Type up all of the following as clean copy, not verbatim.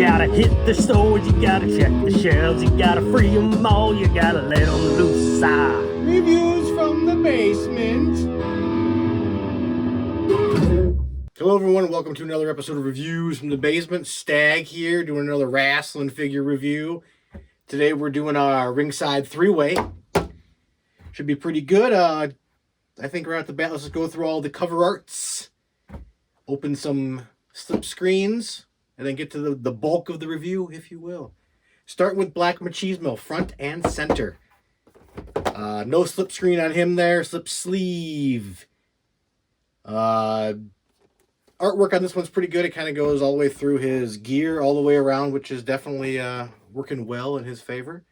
gotta hit the stores, you gotta check the shelves, you gotta free them all, you gotta let them loose. Reviews from the basement. Hello everyone, welcome to another episode of Reviews from the Basement. Stag here, doing another wrestling figure review. Today we're doing our Ringside 3-way. Should be pretty good. I think right at the bat, let's just go through all the cover arts, open some slip screens, and then get to the bulk of the review, if you will. Start with Black Machismo, front and center. No slip screen on him there, slip sleeve. Artwork on this one's pretty good. It kind of goes all the way through his gear, all the way around, which is definitely working well in his favor.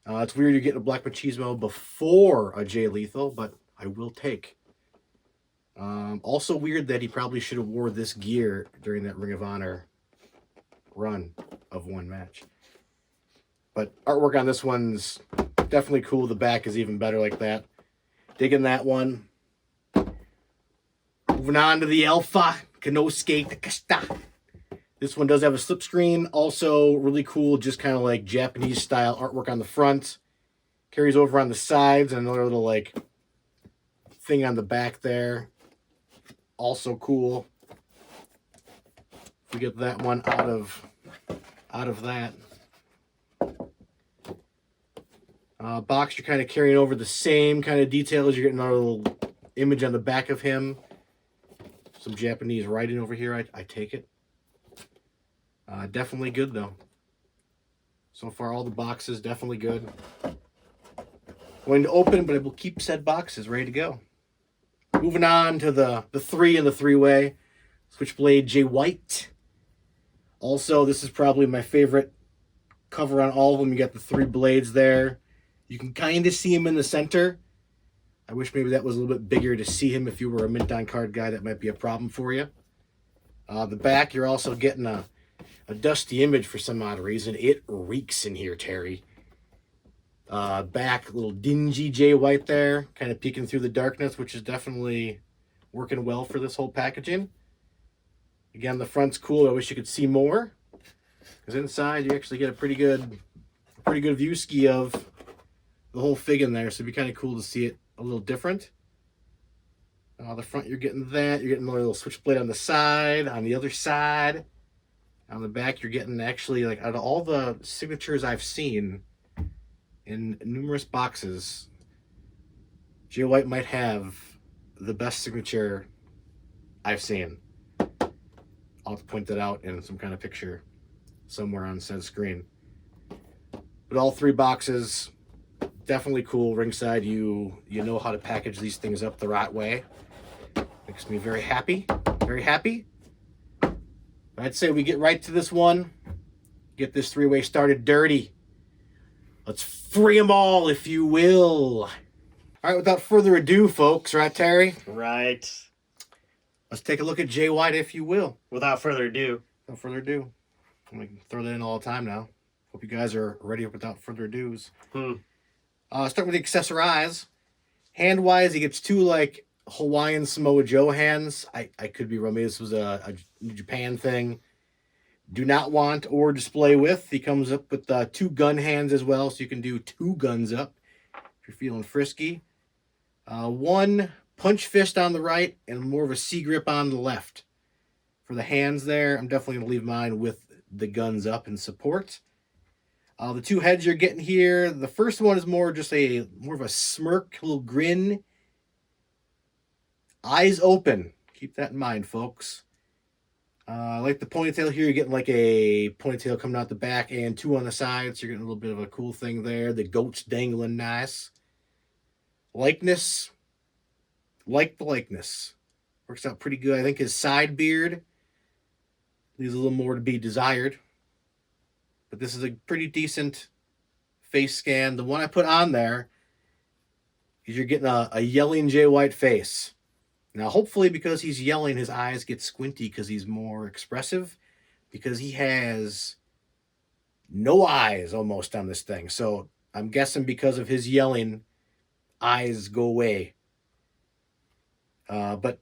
It's weird you're getting a Black Machismo before a Jay Lethal, but I will take. Also weird that he probably should have wore this gear during that Ring of Honor run of one match. But artwork on this one's definitely cool. The back is even better like that. Digging that one. Moving on to the Alpha Kanosuke Takeshita. This one does have a slip screen. Also really cool, just kind of like Japanese style artwork on the front. Carries over on the sides and another little like thing on the back there. Also cool. We get that one out of that. Box, you're kind of carrying over the same kind of details. You're getting another little image on the back of him. Some Japanese writing over here. I take it. Definitely good though. So far, all the boxes definitely good. Going to open, but I will keep said boxes ready to go. Moving on to the 3 in the 3-way. Switchblade Jay White. Also, this is probably my favorite cover on all of them. You got the 3 blades there. You can kind of see him in the center. I wish maybe that was a little bit bigger to see him. If you were a mint on card guy, that might be a problem for you. The back, you're also getting a dusty image for some odd reason. It reeks in here, Terry. Back, a little dingy Jay White there, kind of peeking through the darkness, which is definitely working well for this whole packaging. Again, the front's cool. I wish you could see more, because inside you actually get a pretty good view ski of the whole fig in there. So it'd be kind of cool to see it a little different. The front, you're getting that. You're getting a little switchblade on the side, on the other side. On the back, you're getting actually, like, out of all the signatures I've seen in numerous boxes, Jay White might have the best signature I've seen. I'll have to point that out in some kind of picture somewhere on said screen. But all 3 boxes, definitely cool. Ringside, you know how to package these things up the right way. Makes me very happy. Very happy. I'd say we get right to this one. Get this 3-way started dirty. Let's free them all, if you will. All right, without further ado, folks, right, Terry? Right. Let's take a look at Jay White, if you will. Without further ado. Without further ado. I'm going to throw that in all the time now. Hope you guys are ready without further ados. Start with the accessorize. Hand-wise, he gets 2, like, Hawaiian Samoa Joe hands. I could be wrong. Maybe this was a New Japan thing. Do not want or display with. He comes up with 2 gun hands as well, so you can do 2 guns up if you're feeling frisky. 1 punch fist on the right and more of a C grip on the left. For the hands there, I'm definitely going to leave mine with the guns up in support. The 2 heads you're getting here, the first one is more of a smirk, a little grin. Eyes open. Keep that in mind, folks. Like the ponytail here, you're getting like a ponytail coming out the back and 2 on the sides. So you're getting a little bit of a cool thing there. The goat's dangling nice. Likeness. Like the likeness. Works out pretty good. I think his side beard leaves a little more to be desired. But this is a pretty decent face scan. The one I put on there is you're getting a yelling Jay White face. Now, hopefully, because he's yelling, his eyes get squinty because he's more expressive. Because he has no eyes almost on this thing. So I'm guessing because of his yelling, eyes go away. But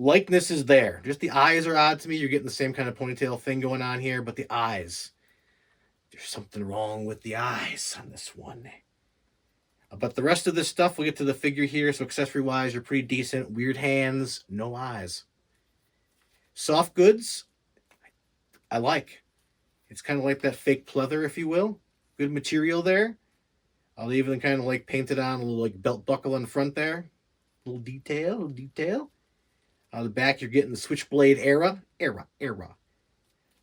likeness is there. Just the eyes are odd to me. You're getting the same kind of ponytail thing going on here, but the eyes, there's something wrong with the eyes on this one. But the rest of this stuff, we'll get to the figure here. So accessory-wise, you're pretty decent. Weird hands, no eyes. Soft goods, I like. It's kind of like that fake pleather, if you will. Good material there. I'll even kind of like paint it on a little like belt buckle in front there. Little detail. On the back, you're getting the Switchblade era.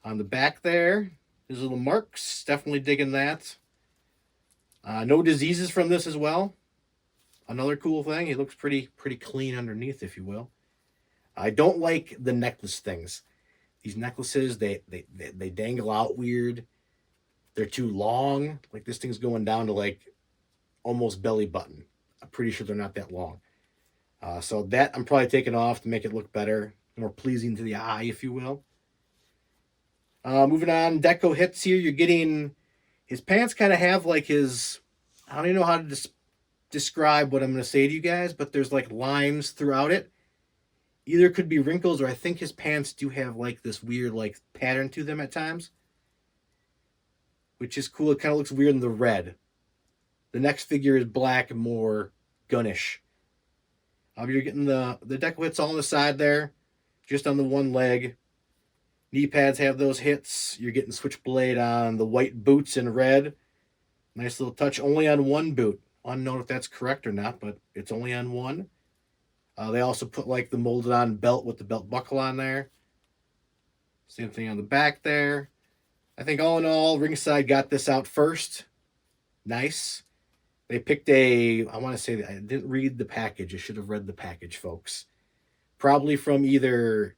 On the back there, there's little marks. Definitely digging that. No diseases from this as well. Another cool thing. It looks pretty clean underneath, if you will. I don't like the necklace things. These necklaces, they dangle out weird. They're too long. Like this thing's going down to like almost belly button. I'm pretty sure they're not that long. So that I'm probably taking off to make it look better, more pleasing to the eye, if you will. Moving on, deco hits here. You're getting his pants kind of have like his, I don't even know how to describe what I'm going to say to you guys, but there's like lines throughout it. Either could be wrinkles, or I think his pants do have like this weird like pattern to them at times, which is cool. It kind of looks weird in the red. The next figure is black and more gunnish. You're getting the deco hits all on the side there, just on the one leg. Knee pads have those hits. You're getting Switchblade on the white boots in red. Nice little touch. Only on one boot. Unknown if that's correct or not, but it's only on one. They also put like the molded on belt with the belt buckle on there. Same thing on the back there. I think all in all, Ringside got this out first. Nice. They picked I want to say, I didn't read the package. I should have read the package, folks. Probably from either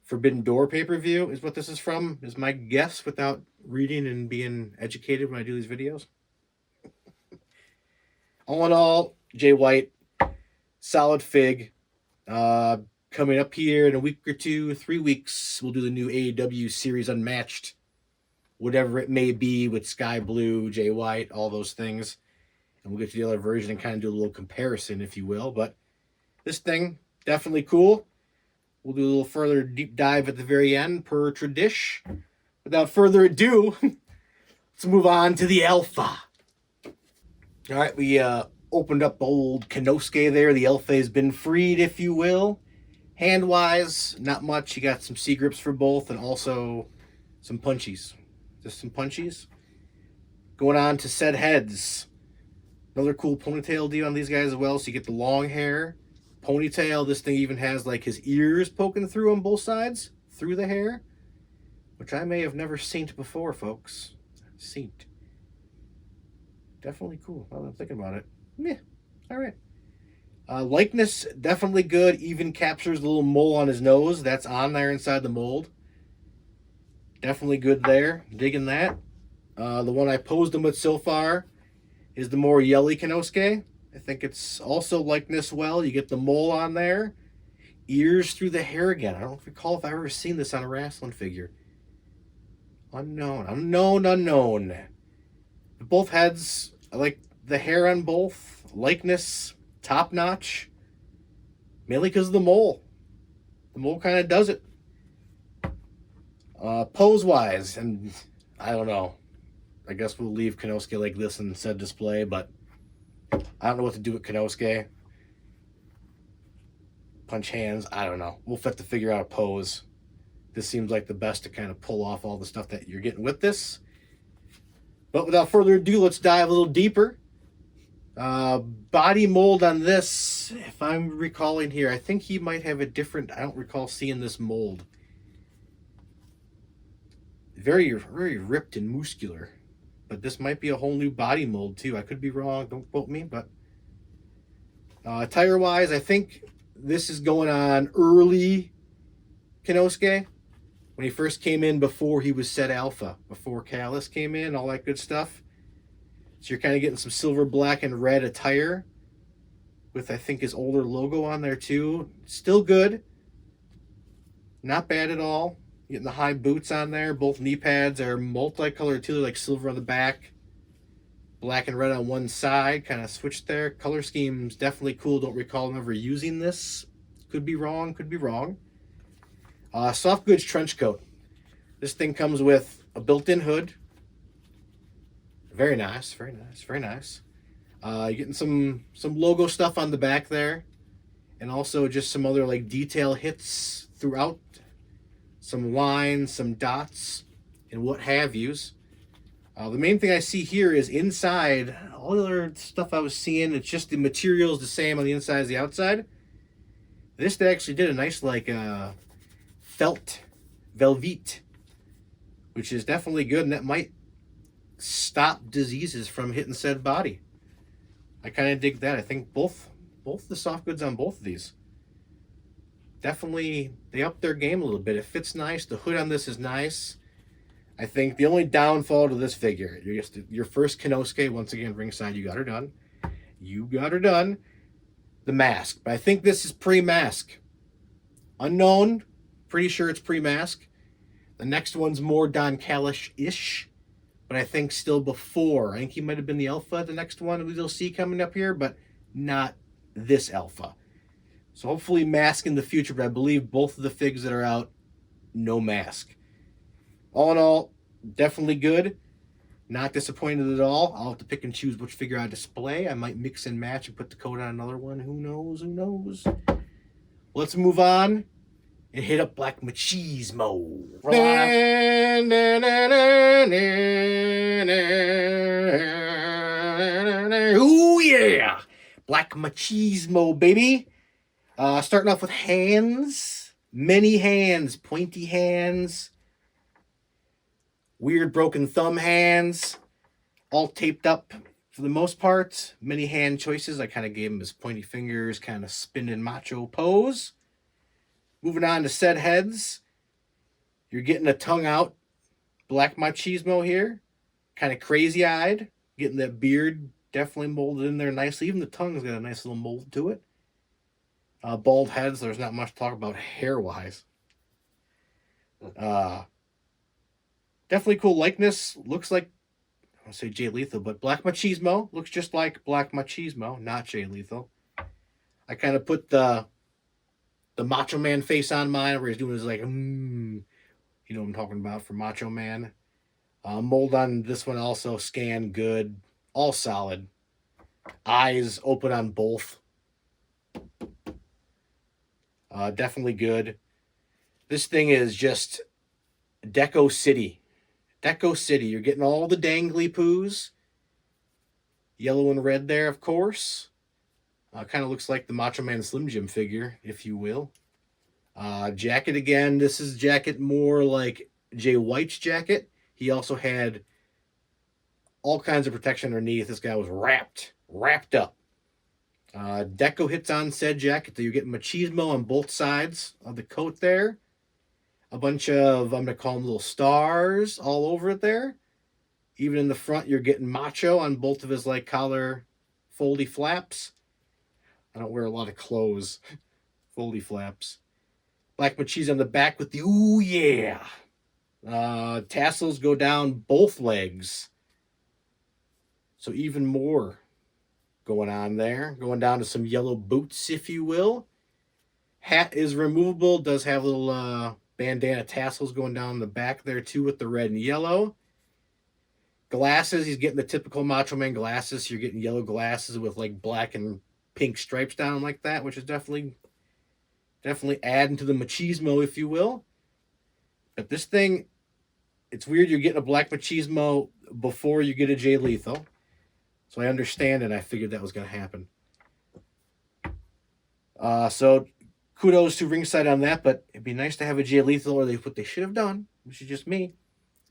Forbidden Door pay-per-view is what this is from, is my guess, without reading and being educated when I do these videos. All in all, Jay White, solid fig. Coming up here in a week or two, 3 weeks, we'll do the new AEW series Unmatched. Whatever it may be with Sky Blue, Jay White, all those things. And we'll get to the other version and kind of do a little comparison, if you will. But this thing, definitely cool. We'll do a little further deep dive at the very end, per tradition. Without further ado, let's move on to the Alpha. All right, we opened up old Kenosuke there. The Alpha has been freed, if you will. Hand-wise, not much. You got some C-grips for both and also some punchies. Just some punchies. Going on to said heads. Another cool ponytail deal on these guys as well. So you get the long hair, ponytail. This thing even has like his ears poking through on both sides, through the hair, which I may have never seen before, folks. Seen. Definitely cool. Now that I'm thinking about it. Meh. All right. Likeness, definitely good. Even captures the little mole on his nose. That's on there inside the mold. Definitely good there. Digging that. The one I posed him with so far is the more yelly Kenosuke. I think it's also likeness well. You get the mole on there. Ears through the hair again. I don't recall if I've ever seen this on a wrestling figure. Unknown. Both heads, I like the hair on both. Likeness, top notch. Mainly because of the mole. The mole kind of does it. Pose-wise, and I don't know. I guess we'll leave Kenosuke like this in said display, but I don't know what to do with Kenosuke. Punch hands, I don't know. We'll have to figure out a pose. This seems like the best to kind of pull off all the stuff that you're getting with this. But without further ado, let's dive a little deeper. Body mold on this, if I'm recalling here, I think he might have a different, I don't recall seeing this mold. Very, very ripped and muscular. But this might be a whole new body mold too. I could be wrong, don't quote me, but tire-wise, I think this is going on early Kenosuke. When he first came in before he was set alpha, before Callus came in, all that good stuff. So you're kind of getting some silver, black, and red attire with, I think, his older logo on there too. Still good. Not bad at all. Getting the high boots on there. Both knee pads are multicolored too. They're like silver on the back, black and red on one side. Kind of switched there. Color scheme's definitely cool. Don't recall him ever using this Could be wrong, could be wrong. Soft goods trench coat. This thing comes with a built-in hood. Very nice, very nice, very nice. You're getting some logo stuff on the back there, and also just some other like detail hits throughout. Some lines, some dots, and what have yous. The main thing I see here is inside. All the other stuff I was seeing, it's just the material's the same on the inside as the outside. This they actually did a nice like felt velvet, which is definitely good, and that might stop diseases from hitting said body. I kind of dig that. I think both the soft goods on both of these definitely, they up their game a little bit. It fits nice. The hood on this is nice. I think the only downfall to this figure, your first Kenosuke, once again, ringside, you got her done. You got her done. The mask. But I think this is pre-mask. Unknown. Pretty sure it's pre-mask. The next one's more Don Callis-ish. But I think still before. I think he might have been the alpha, the next one we'll see coming up here, but not this alpha. So hopefully mask in the future, but I believe both of the figs that are out, no mask. All in all, definitely good. Not disappointed at all. I'll have to pick and choose which figure I display. I might mix and match and put the code on another one. Who knows? Who knows? Let's move on and hit up Black Machismo. Ooh, yeah! Black Machismo, baby. Starting off with hands. Many hands. Pointy hands. Weird broken thumb hands. All taped up for the most part. Many hand choices. I kind of gave him his pointy fingers, kind of spinning macho pose. Moving on to said heads. You're getting a tongue out. Black Machismo here. Kind of crazy-eyed. Getting that beard definitely molded in there nicely. Even the tongue's got a nice little mold to it. Bald heads, there's not much to talk about hair-wise. Definitely cool likeness. Looks like, I want to say Jay Lethal, but Black Machismo looks just like Black Machismo, not Jay Lethal. I kind of put the Macho Man face on mine, where he's doing his like, you know what I'm talking about for Macho Man. Mold on this one also, scan good, all solid. Eyes open on both. Definitely good. This thing is just Deco City. Deco City. You're getting all the dangly poos. Yellow and red there, of course. Kind of looks like the Macho Man Slim Jim figure, if you will. Jacket again. This is jacket more like Jay White's jacket. He also had all kinds of protection underneath. This guy was wrapped up. Deco hits on said jacket. So you're getting Machismo on both sides of the coat there. A bunch of, I'm going to call them little stars all over it there. Even in the front, you're getting Macho on both of his like collar foldy flaps. I don't wear a lot of clothes. Foldy flaps. Black Machismo on the back with the, ooh yeah. Tassels go down both legs. So even more going on there. Going down to some yellow boots, if you will. Hat is removable. Does have little bandana tassels going down the back there too with the red and yellow. Glasses, he's getting the typical Macho Man glasses. You're getting yellow glasses with like black and pink stripes down them like that, which is definitely adding to the Machismo, if you will. But this thing, it's weird you're getting a Black Machismo before you get a Jay Lethal. So I understand and I figured that was going to happen. So kudos to Ringside on that, but it'd be nice to have a Jay Lethal, or what they should have done, which is just me,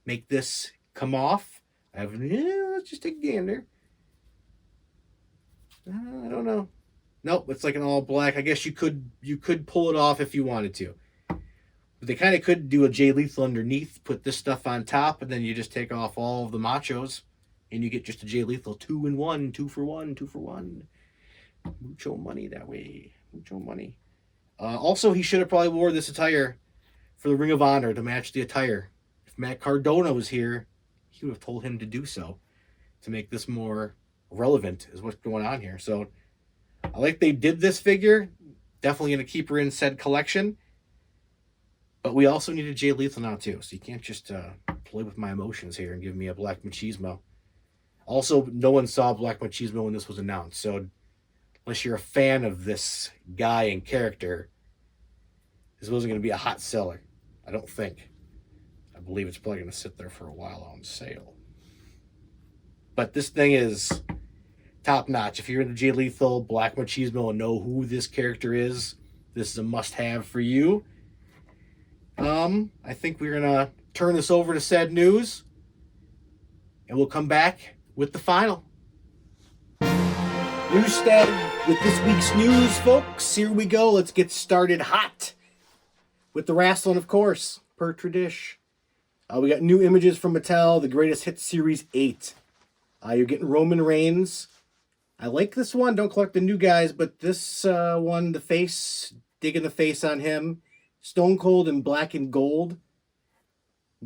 make this come off. Let's just take a gander. I don't know. Nope, it's like an all black. I guess you could pull it off if you wanted to. But they kind of could do a Jay Lethal underneath, put this stuff on top, and then you just take off all of the Machos, and you get just a Jay Lethal 2-in-1, 2 for 1, 2 for 1. Mucho money that way. Mucho money. Also, he should have probably wore this attire for the Ring of Honor to match the attire. If Matt Cardona was here, he would have told him to do so to make this more relevant is what's going on here. So I like they did this figure. Definitely going to keep her in said collection. But we also need a Jay Lethal now, too. So you can't just play with my emotions here and give me a Black Machismo. Also, no one saw Black Machismo when this was announced. So unless you're a fan of this guy and character, this wasn't going to be a hot seller. I don't think. I believe it's probably going to sit there for a while on sale. But this thing is top notch. If you're into Jay Lethal, Black Machismo, and know who this character is, this is a must-have for you. I think we're going to turn this over to said news, and we'll come back with the final. News Stag with this week's news, folks. Here we go. Let's get started hot with the wrestling, of course, per tradition. We got new images from Mattel, the Greatest Hits Series 8. You're getting Roman Reigns. I like this one. Don't collect the new guys, but this one, the face, digging the face on him. Stone Cold in black and gold.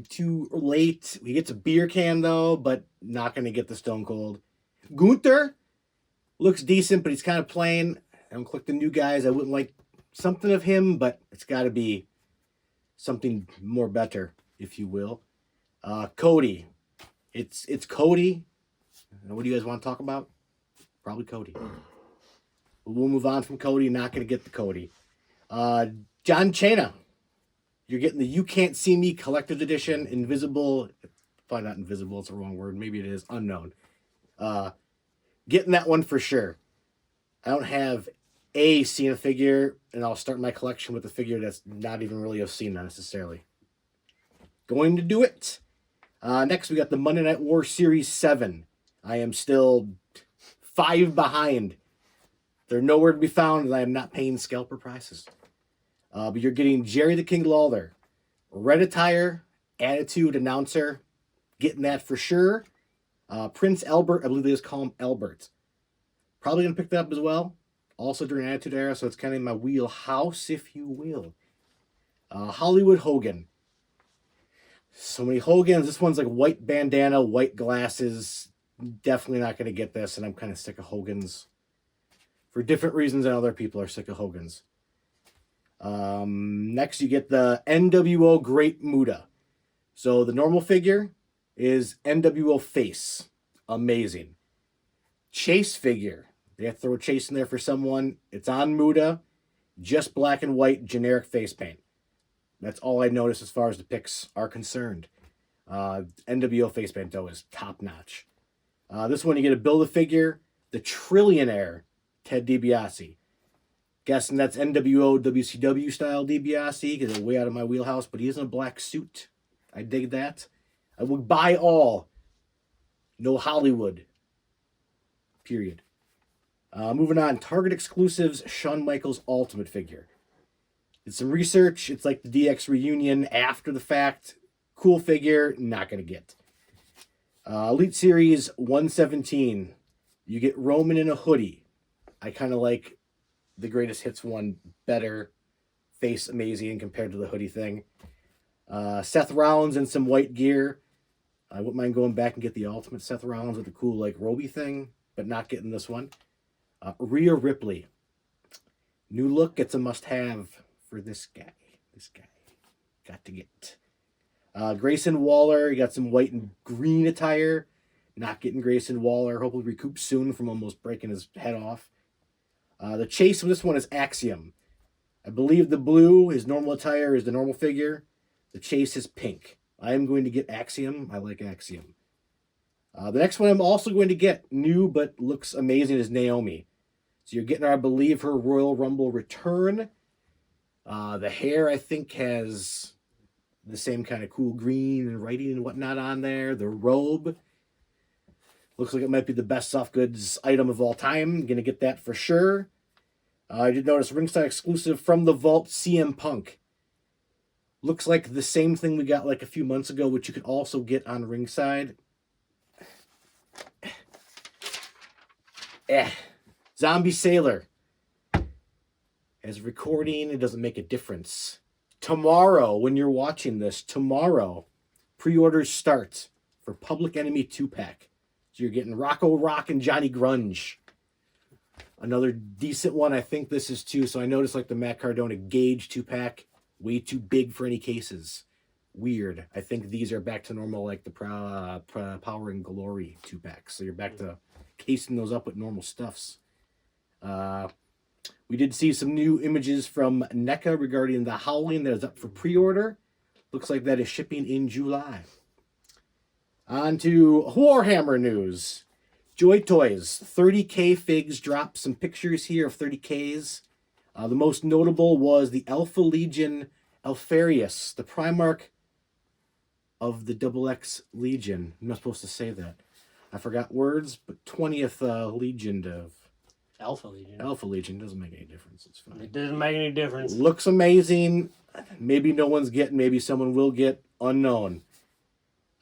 Too late. He gets a beer can, though, but not going to get the Stone Cold. Gunther looks decent, but he's kind of plain. I don't collect the new guys. I wouldn't like something of him, but it's got to be something more better, if you will. Cody. It's Cody. What do you guys want to talk about? Probably Cody. We'll move on from Cody. Not going to get the Cody. John Cena. You're getting the You Can't See Me Collector's Edition. Invisible. Probably not invisible. It's the wrong word. Maybe it is. Unknown. Getting that one for sure. I don't have a Cena figure, and I'll start my collection with a figure that's not even really of Cena necessarily. Going to do it. Next, we got the Monday Night War Series 7. I am still 5 behind. They're nowhere to be found, and I am not paying scalper prices. But you're getting Jerry the King Lawler, red attire, attitude announcer, getting that for sure. Prince Albert, I believe they just call him Albert. Probably going to pick that up as well. Also during Attitude Era, so it's kind of in my wheelhouse, if you will. Hollywood Hogan. So many Hogans. This one's like white bandana, white glasses. Definitely not going to get this, and I'm kind of sick of Hogans. For different reasons than other people are sick of Hogans. Next, you get the NWO Great Muta. So the normal figure is NWO Face. Amazing. Chase figure. They have to throw a Chase in there for someone. It's on Muta. Just black and white generic face paint. That's all I noticed as far as the picks are concerned. NWO face paint, though, is top notch. This one, you get a Build-A-Figure. The Trillionaire Ted DiBiase. Guessing that's NWO WCW style DiBiase because it's way out of my wheelhouse, but he is in a black suit. I dig that. I would buy all. No Hollywood. Period. Moving on. Target exclusives. Shawn Michaels Ultimate figure. Did some research. It's like the DX reunion after the fact. Cool figure. Not going to get. Elite Series 117. You get Roman in a hoodie. I kind of like the Greatest Hits one better. Face amazing compared to the hoodie thing. Seth Rollins in some white gear. I wouldn't mind going back and get the Ultimate Seth Rollins with the cool like Roby thing, but not getting this one. Rhea Ripley. New look. It's a must-have for this guy. This guy. Got to get. Grayson Waller. You got some white and green attire. Not getting Grayson Waller. Hopefully recoups soon from almost breaking his head off. The chase of this one is Axiom. I believe the blue, his normal attire, is the normal figure. The chase is pink. I am going to get Axiom. I like Axiom. The next one I'm also going to get, new but looks amazing, is Naomi. So you're getting, I believe, her Royal Rumble return. The hair, I think, has the same kind of cool green and writing and whatnot on there. The robe looks like it might be the best soft goods item of all time. Going to get that for sure. I did notice Ringside exclusive from the Vault CM Punk. Looks like the same thing we got like a few months ago, which you can also get on Ringside. Zombie Sailor. As recording, it doesn't make a difference. Tomorrow, when you're watching this, tomorrow, pre-orders start for Public Enemy 2-pack. So you're getting Rocco Rock and Johnny Grunge. Another decent one, I think this is too. So I noticed like the Matt Cardona Gauge 2-pack, way too big for any cases. Weird. I think these are back to normal, like the Power and Glory 2-packs. So you're back to casing those up with normal stuffs. We did see some new images from NECA regarding the Howling that is up for pre-order. Looks like that is shipping in July. On to Warhammer news. Joy Toys, 30K figs dropped some pictures here of 30Ks. The most notable was the Alpha Legion Alfarius, the Primarch of the XX Legion. I'm not supposed to say that. I forgot words, but 20th Legion of... Alpha Legion. Alpha Legion doesn't make any difference. It's fine. It doesn't make any difference. Looks amazing. Maybe no one's getting, maybe someone will get. Unknown.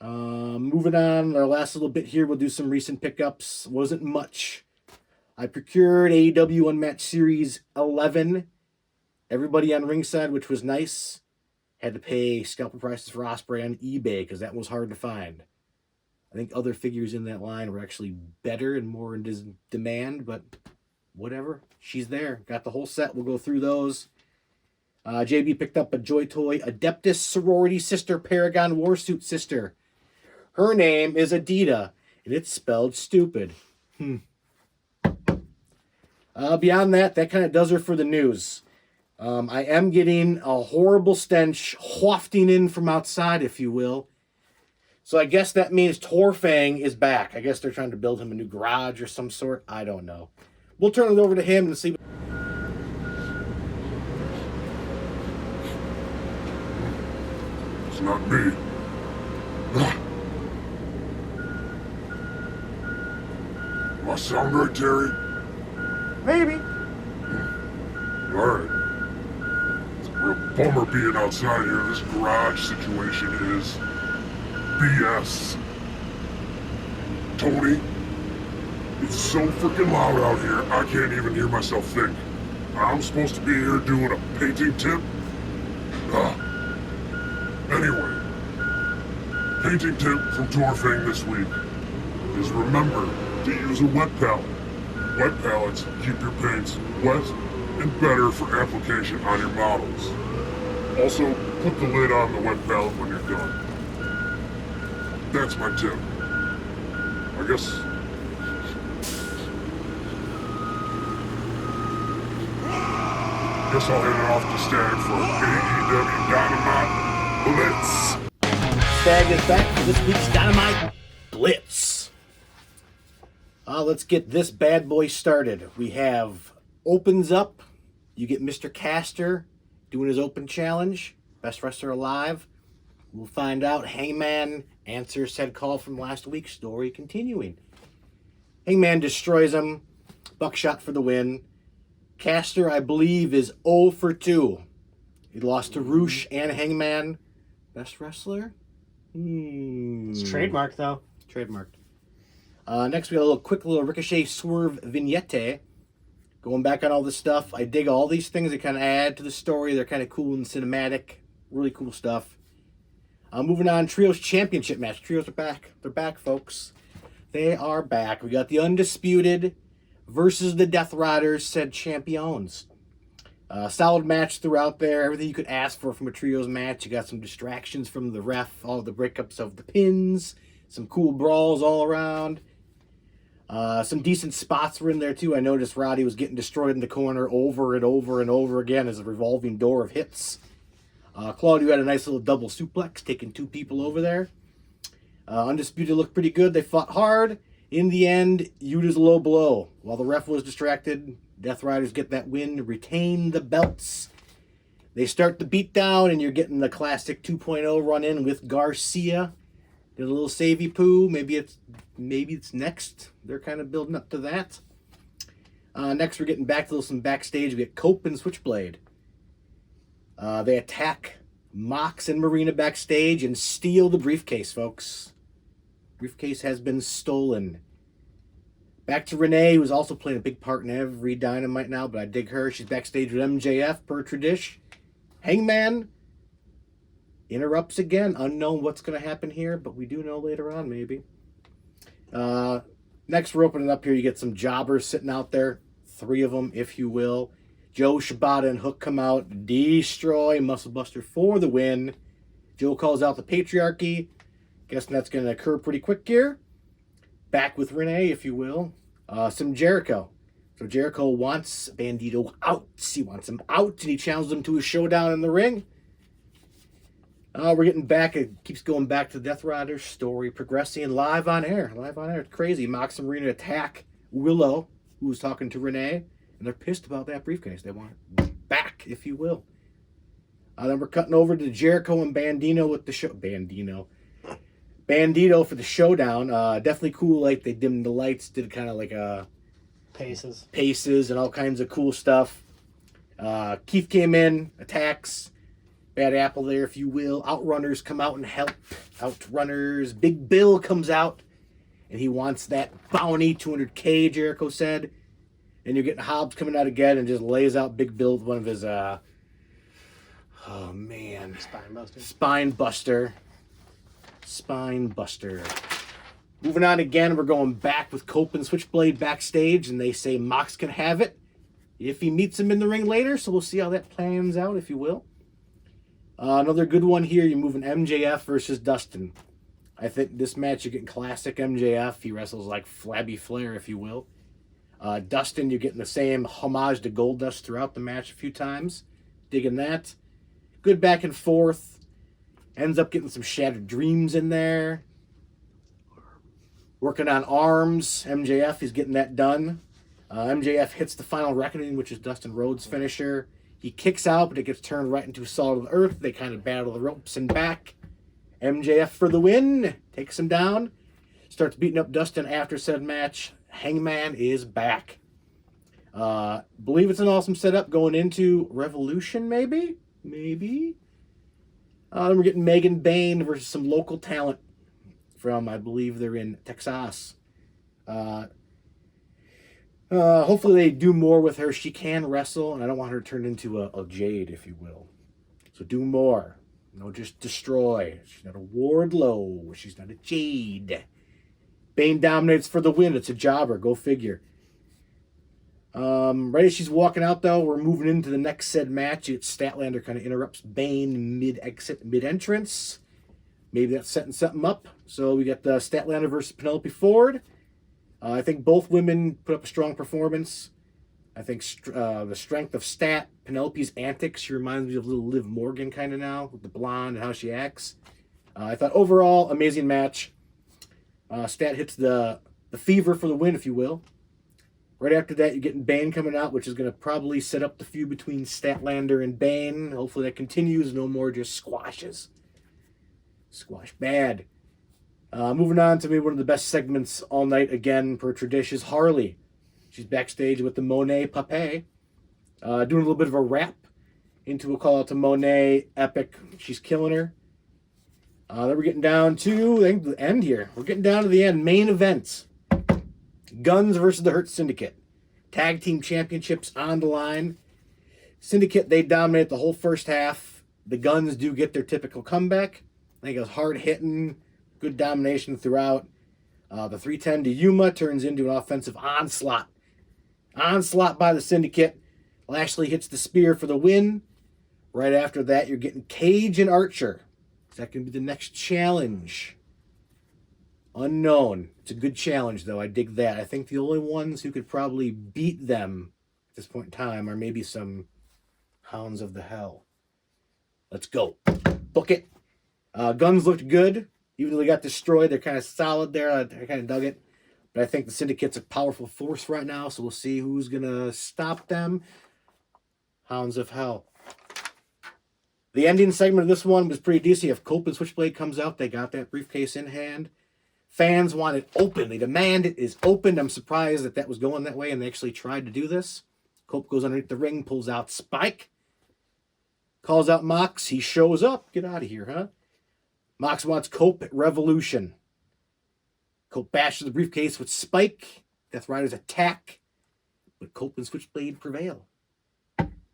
Moving on, our last little bit here, we'll do some recent pickups. Wasn't much. I procured AEW Unmatched Series 11. Everybody on Ringside, which was nice. Had to pay scalper prices for Osprey on eBay because that was hard to find. I think other figures in that line were actually better and more in demand, but whatever. She's there. Got the whole set. We'll go through those. JB picked up a Joy Toy Adeptus Sorority Sister Paragon Warsuit Sister. Her name is Adida, and it's spelled stupid. Beyond that, that kind of does her for the news. I am getting a horrible stench wafting in from outside, if you will. So I guess that means Torfang is back. I guess they're trying to build him a new garage or some sort. I don't know. We'll turn it over to him and see. It's not me. Do I sound right, Terry? Maybe. Alright. It's a real bummer being outside here. This garage situation is BS. Tony, it's so freaking loud out here, I can't even hear myself think. I'm supposed to be here doing a painting tip? Anyway, painting tip from Torfang this week is remember to use a wet palette. Wet palettes keep your paints wet and better for application on your models. Also, put the lid on the wet palette when you're done. That's my tip. I guess I'll hand it off to Stag for AEW Dynamite Blitz. Stag is back for this week's Dynamite Blitz. Let's get this bad boy started. We have opens up. You get Mr. Caster doing his open challenge. Best wrestler alive. We'll find out. Hangman answers said call from last week's story continuing. Hangman destroys him. Buckshot for the win. Caster, I believe, is 0 for 2. He lost to Roosh and Hangman. Best wrestler? It's trademarked, though. Trademarked. Next, we got a quick little Ricochet Swerve vignette. Going back on all this stuff. I dig all these things that kind of add to the story. They're kind of cool and cinematic. Really cool stuff. Moving on, Trios Championship match. Trios are back. They're back, folks. They are back. We got the Undisputed versus the Death Riders, said champions. Solid match throughout there. Everything you could ask for from a Trios match. You got some distractions from the ref. All the breakups of the pins. Some cool brawls all around. Some decent spots were in there, too. I noticed Roddy was getting destroyed in the corner over and over and over again as a revolving door of hits. Claudio had a nice little double suplex, taking 2 people over there. Undisputed looked pretty good. They fought hard. In the end, Yuta's low blow. While the ref was distracted, Death Riders get that win to retain the belts. They start the beatdown, and you're getting the classic 2.0 run-in with Garcia. Did a little savey poo. Maybe it's next. They're kind of building up to that. Next, we're getting back to some backstage. We get Cope and Switchblade. They attack Mox and Marina backstage and steal the briefcase, folks. Briefcase has been stolen. Back to Renee, who's also playing a big part in every Dynamite now, but I dig her. She's backstage with MJF, per tradition. Hangman interrupts again. Unknown what's going to happen here, but we do know later on, maybe. Next, we're opening up here. You get some jobbers sitting out there. 3 of them, if you will. Joe, Shibata, and Hook come out, destroy Muscle Buster for the win. Joe calls out the patriarchy. Guessing that's going to occur pretty quick here. Back with Renee, if you will. Some Jericho. So Jericho wants Bandito out. He wants him out, and he challenges him to a showdown in the ring. We're getting back. It keeps going back to the Death Rider story, progressing live on air. Live on air. It's crazy. Mox and Marina attack Willow, who was talking to Renee, and they're pissed about that briefcase. They want it back, if you will. Then we're cutting over to Jericho and Bandito with the show. Bandito for the showdown. Definitely cool. Like, they dimmed the lights, did kind of like a paces and all kinds of cool stuff. Keith came in, attacks. Bad Apple there, if you will. Outrunners come out and help. Outrunners. Big Bill comes out, and he wants that bounty, 200K, Jericho said. And you're getting Hobbs coming out again and just lays out Big Bill with one of his, Spine Buster. Moving on again, we're going back with Cope and Switchblade backstage, and they say Mox can have it if he meets him in the ring later, so we'll see how that plans out, if you will. Another good one here, you're moving MJF versus Dustin. I think this match, you're getting classic MJF. He wrestles like Flabby Flair, if you will. Dustin, you're getting the same homage to Goldust throughout the match a few times. Digging that. Good back and forth. Ends up getting some Shattered Dreams in there. Working on arms. MJF, he's getting that done. MJF hits the Final Reckoning, which is Dustin Rhodes' finisher. He kicks out, but it gets turned right into a solid earth. They kind of battle the ropes and back. MJF for the win. Takes him down. Starts beating up Dustin after said match. Hangman is back. Believe it's an awesome setup going into Revolution, maybe? Then we're getting Megan Bain versus some local talent from, I believe they're in Texas. Hopefully they do more with her. She can wrestle, and I don't want her turned into a Jade, if you will. So do more. No, just destroy. She's not a Wardlow. She's not a Jade. Bane dominates for the win. It's a jobber. Go figure. Right as she's walking out, though, we're moving into the next said match. It's Statlander kind of interrupts Bane mid-entrance. Maybe that's setting something up. So we got the Statlander versus Penelope Ford. I think both women put up a strong performance. I think the strength of Stat, Penelope's antics, she reminds me of little Liv Morgan kind of now, with the blonde and how she acts. I thought overall, amazing match. Stat hits the fever for the win, if you will. Right after that, you're getting Bane coming out, which is going to probably set up the feud between Statlander and Bane. Hopefully that continues. No more just squashes. Squash bad. Moving on to maybe one of the best segments all night, again, per tradition, is Harley. She's backstage with the Monet Pape. Doing a little bit of a rap into a call out to Monet. Epic. She's killing her. Then we're getting down to, I think, the end here. We're getting down to the end. Main events. Guns versus the Hurt Syndicate. Tag team championships on the line. Syndicate, they dominate the whole first half. The Guns do get their typical comeback. I think it was hard hitting, good domination throughout. The 310 to Yuma turns into an offensive onslaught. Onslaught by the Syndicate. Lashley hits the spear for the win. Right after that, you're getting Cage and Archer. Is that going to be the next challenge? Unknown. It's a good challenge, though. I dig that. I think the only ones who could probably beat them at this point in time are maybe some Hounds of the Hell. Let's go. Book it. Guns looked good. Even though they got destroyed, they're kind of solid there. I kind of dug it. But I think the Syndicate's a powerful force right now, so we'll see who's going to stop them. Hounds of Hell. The ending segment of this one was pretty decent. If Cope and Switchblade comes out, they got that briefcase in hand. Fans want it open. They demand it is open. I'm surprised that was going that way, and they actually tried to do this. Cope goes underneath the ring, pulls out Spike. Calls out Mox. He shows up. Get out of here, huh? Mox wants Cope at Revolution. Cope bashes the briefcase with Spike. Death Riders attack. But Cope and Switchblade prevail.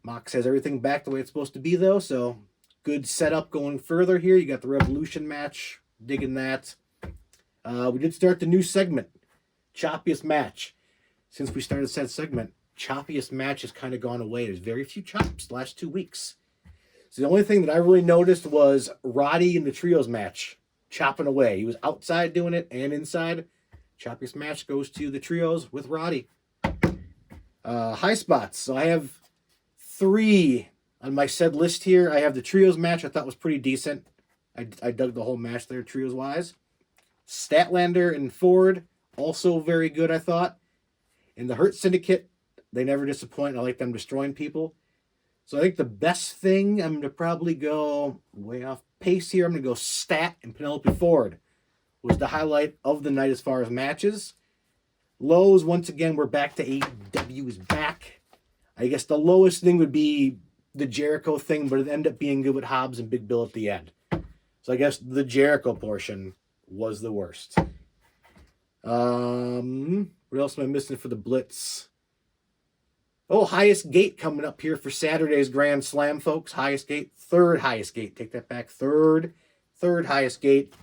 Mox has everything back the way it's supposed to be, though, so good setup going further here. You got the Revolution match. Digging that. We did start the new segment. Choppiest match. Since we started said segment. choppiest match has kind of gone away. There's very few chops the last 2 weeks. So the only thing that I really noticed was Roddy in the trios match chopping away. He was outside doing it and inside. Choppiest match goes to the trios with Roddy. High spots. So I have 3 on my said list here. I have the trios match I thought was pretty decent. I dug the whole match there, trios wise. Statlander and Ford, also very good, I thought. And the Hurt Syndicate, they never disappoint. I like them destroying people. So I think the best thing, I'm going to probably go way off pace here. I'm going to go Stat and Penelope Ford was the highlight of the night as far as matches. Lows, once again, we're back to AEW is back. I guess the lowest thing would be the Jericho thing, but it ended up being good with Hobbs and Big Bill at the end. So I guess the Jericho portion was the worst. What else am I missing for the Blitz? Oh, Highest Gate coming up here for Saturday's Grand Slam, folks. Highest Gate, 3rd Highest Gate. Take that back, third Highest Gate.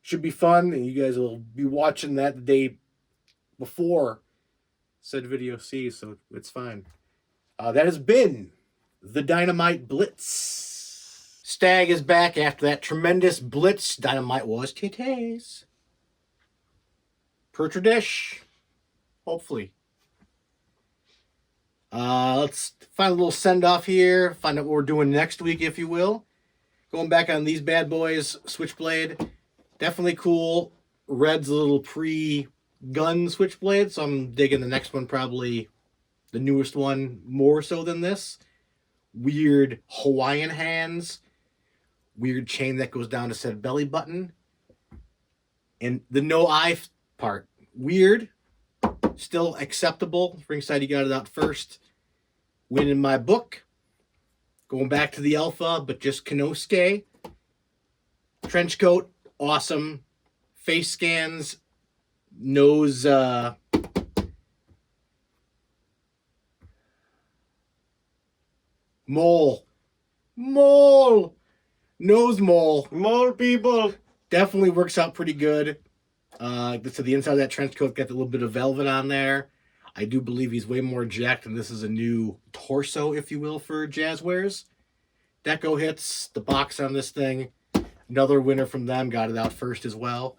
Should be fun, and you guys will be watching that the day before said video sees, so it's fine. That has been the Dynamite Blitz. Stag is back after that tremendous Blitz. Dynamite was titties. Per tradition. Hopefully. Let's find a little send-off here. Find out what we're doing next week, if you will. Going back on these bad boys. Switchblade. Definitely cool. Red's a little pre-gun Switchblade, so I'm digging the next one, probably the newest one, more so than this. Weird Hawaiian hands. Weird chain that goes down to said belly button. And the no eye part. Weird. Still acceptable. Ringside, you got it out first. Win in my book. Going back to the Alpha, but just Kanosuke. Trench coat. Awesome. Face scans. Nose. Mole. Nose mole. More people. Definitely works out pretty good. So the inside of that trench coat got a little bit of velvet on there. I do believe he's way more jacked, and this is a new torso, if you will, for Jazzwares. Deco hits the box on this thing. Another winner from them got it out first as well.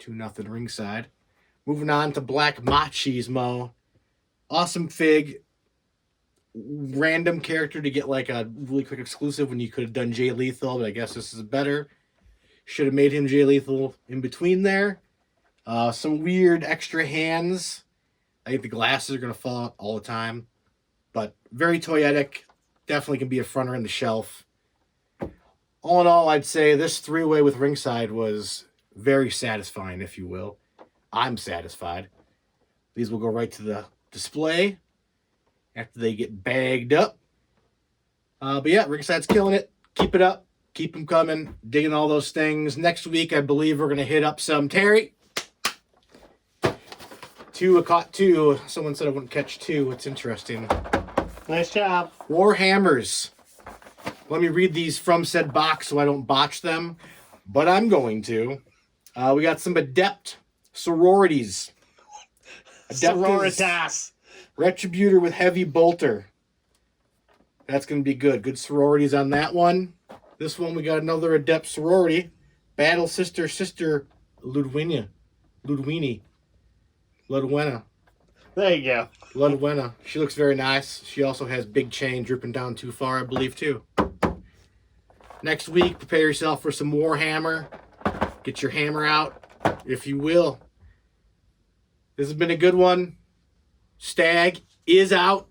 2-0 Ringside. Moving on to Black Machismo. Awesome fig. Random character to get like a really quick exclusive when you could have done Jay Lethal, but I guess this is better. Should have made him Jay Lethal in between there. Some weird extra hands. I think the glasses are going to fall out all the time. But very toyetic. Definitely can be a fronter in the shelf. All in all, I'd say this 3-way with Ringside was very satisfying, if you will. I'm satisfied. These will go right to the display after they get bagged up. But yeah, Ringside's killing it. Keep it up. Keep them coming. Digging all those things. Next week, I believe we're going to hit up some Terry. 2, I caught 2. Someone said I wouldn't catch 2. It's interesting. Nice job. Warhammers. Let me read these from said box so I don't botch them. But I'm going to. We got some Adept sororities. Sororitas. Retributor with Heavy Bolter. That's going to be good. Good sororities on that one. This one, we got another Adept sorority. Battle Sister Ludwina. There you go. Ludwina. She looks very nice. She also has big chain drooping down too far, I believe, too. Next week, prepare yourself for some Warhammer. Get your hammer out, if you will. This has been a good one. Stag is out.